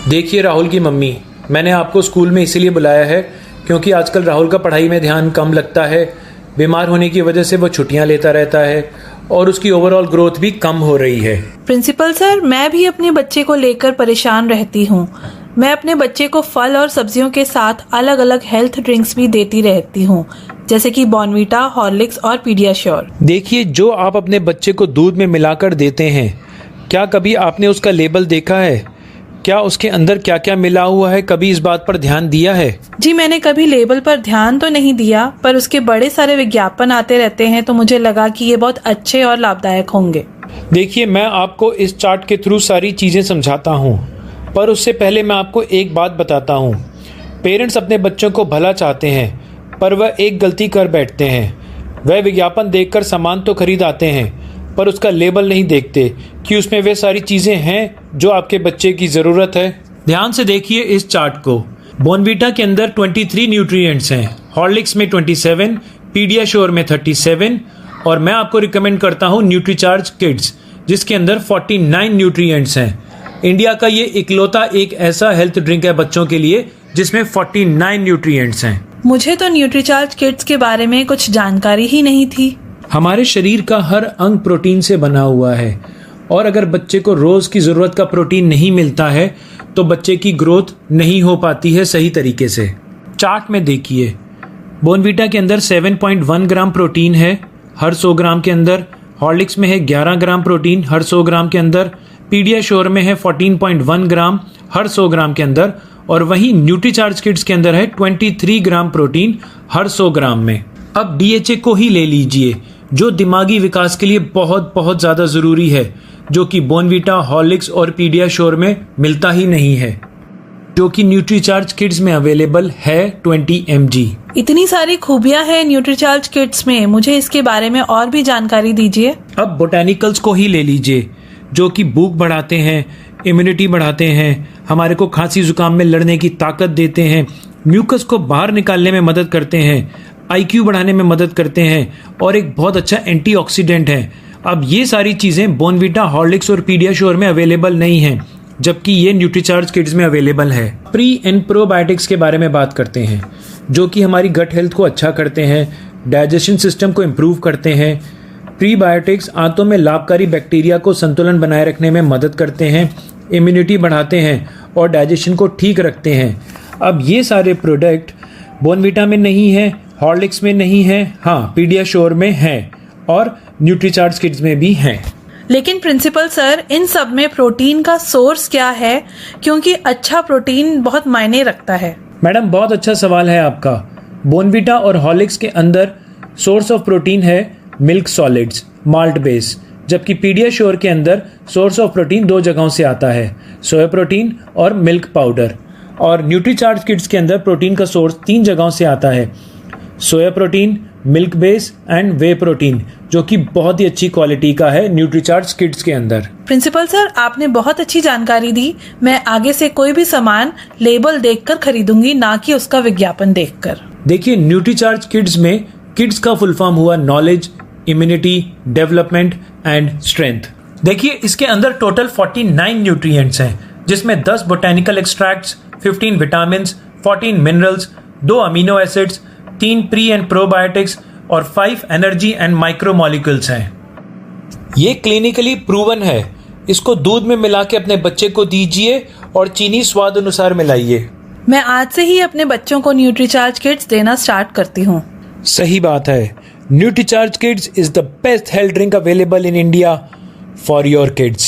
देखिए राहुल की मम्मी, मैंने आपको स्कूल में इसीलिए बुलाया है क्योंकि आजकल राहुल का पढ़ाई में ध्यान कम लगता है। बीमार होने की वजह से वो छुट्टियां लेता रहता है और उसकी ओवरऑल ग्रोथ भी कम हो रही है। प्रिंसिपल सर, मैं भी अपने बच्चे को लेकर परेशान रहती हूँ। मैं अपने बच्चे को फल और सब्जियों के साथ अलग अलग हेल्थ ड्रिंक्स भी देती रहती हूँ, जैसे कि बॉर्नवीटा, हॉर्लिक्स और पीडियाश्योर। देखिए, जो आप अपने बच्चे को दूध में मिलाकर देते हैं, क्या कभी आपने उसका लेबल देखा है? क्या उसके अंदर क्या क्या मिला हुआ है, कभी इस बात पर ध्यान दिया है? जी, मैंने कभी लेबल पर ध्यान तो नहीं दिया, पर उसके बड़े सारे विज्ञापन आते रहते हैं तो मुझे लगा कि ये बहुत अच्छे और लाभदायक होंगे। देखिए, मैं आपको इस चार्ट के थ्रू सारी चीज़ें समझाता हूँ, पर उससे पहले मैं आपको एक बात बताता हूँ। पेरेंट्स अपने बच्चों को भला चाहते हैं, पर वह एक गलती कर बैठते हैं। वह विज्ञापन देखकर सामान तो खरीद आते हैं, पर उसका लेबल नहीं देखते कि उसमें वे सारी चीज़ें हैं जो आपके बच्चे की ज़रूरत है। ध्यान से देखिए इस चार्ट को। बॉर्नवीटा के अंदर 23 न्यूट्रिएंट्स हैं, हॉर्लिक्स में 27, पीडियाश्योर में 37 और मैं आपको रिकमेंड करता हूँ न्यूट्रीचार्ज किड्स, जिसके अंदर 49 न्यूट्रिएंट्स हैं। इंडिया का ये इकलौता एक ऐसा हेल्थ ड्रिंक है बच्चों के लिए जिसमें 49 न्यूट्रिएंट्स हैं। मुझे तो न्यूट्रीचार्ज किड्स के बारे में कुछ जानकारी ही नहीं थी। हमारे शरीर का हर अंग प्रोटीन से बना हुआ है और अगर बच्चे को रोज की जरूरत का प्रोटीन नहीं मिलता है तो बच्चे की ग्रोथ नहीं हो पाती है सही तरीके से। चार्ट में देखिए, बॉर्नवीटा के अंदर 7.1 ग्राम प्रोटीन है हर 100 ग्राम के अंदर, हॉर्लिक्स में है 11 ग्राम प्रोटीन हर 100 ग्राम के अंदर, पीडियाश्योर में है 14.1 ग्राम हर 100 ग्राम के अंदर और वहीं न्यूट्रीचार्ज किड्स के अंदर है 23 ग्राम प्रोटीन हर 100 ग्राम में। अब डीएचए को ही ले लीजिए, जो दिमागी विकास के लिए बहुत बहुत ज़्यादा ज़रूरी है, जो कि बॉर्नवीटा, हॉर्लिक्स और पीडियाश्योर में मिलता ही नहीं है, जो कि न्यूट्रीचार्ज किड्स में अवेलेबल है 20 mg। इतनी सारी खूबियां हैं न्यूट्रीचार्ज किड्स में, मुझे इसके बारे में और भी जानकारी दीजिए। अब बोटेनिकल्स को ही ले लीजिए, जो कि भूख बढ़ाते हैं, इम्यूनिटी बढ़ाते हैं, हमारे को खांसी जुकाम में लड़ने की ताकत देते हैं, म्यूकस को बाहर निकालने में मदद करते हैं, IQ बढ़ाने में मदद करते हैं और एक बहुत अच्छा एंटीऑक्सीडेंट है। अब ये सारी चीज़ें बॉर्नवीटा, हॉर्लिक्स और पीडियाश्योर में अवेलेबल नहीं हैं, जबकि ये न्यूट्रीचार्ज किड्स में अवेलेबल है। प्री एंड प्रोबायोटिक्स के बारे में बात करते हैं, जो कि हमारी गट हेल्थ को अच्छा करते हैं, डाइजेशन सिस्टम को इम्प्रूव करते हैं। प्रीबायोटिक्स आंतों में लाभकारी बैक्टीरिया को संतुलन बनाए रखने में मदद करते हैं, इम्यूनिटी बढ़ाते हैं और डाइजेशन को ठीक रखते हैं। अब ये सारे प्रोडक्ट बॉर्नवीटा में नहीं है, हॉर्लिक्स में नहीं है, हाँ पीडियाश्योर में है और न्यूट्रीचार्ज किड्स में भी हैं। लेकिन प्रिंसिपल सर, इन सब में प्रोटीन का सोर्स क्या है, क्योंकि अच्छा प्रोटीन बहुत मायने रखता है। मैडम, बहुत अच्छा सवाल है आपका। बॉर्नवीटा और हॉर्लिक्स के अंदर सोर्स ऑफ प्रोटीन है मिल्क सॉलिड्स, माल्ट बेस, जबकि पीडियाश्योर के अंदर सोर्स ऑफ प्रोटीन 2 जगहों से आता है, सोया प्रोटीन और मिल्क पाउडर। और न्यूट्रीचार्ज किड्स के अंदर प्रोटीन का सोर्स 3 जगहों से आता है, soya protein, milk base and way protein, जो कि बहुत ही अच्छी क्वालिटी का है न्यूट्रीचार्ज किड्स के अंदर। प्रिंसिपल सर, आपने बहुत अच्छी जानकारी दी। मैं आगे से कोई भी सामान लेबल देखकर खरीदूंगी, ना कि उसका विज्ञापन देखकर। देखिए, न्यूट्रीचार्ज किड्स में किड्स का फुल फॉर्म हुआ knowledge, immunity, development and strength. देखिए, इसके अंदर टोटल 49 न्यूट्रिएंट्स हैं, जिसमें 10 botanical extracts, 15 vitamin, 14 minerals, 2 amino acids, 3 pre and probiotics और 5 एनर्जी एंड माइक्रोमोलिक्यूल्स हैं। ये क्लिनिकली प्रूवन है। इसको दूध में मिला के अपने बच्चे को दीजिए और चीनी स्वाद अनुसार मिलाइए। मैं आज से ही अपने बच्चों को न्यूट्रीचार्ज किड्स देना स्टार्ट करती हूँ। सही बात है। Nutricharge kids is the best health drink available in India for your kids.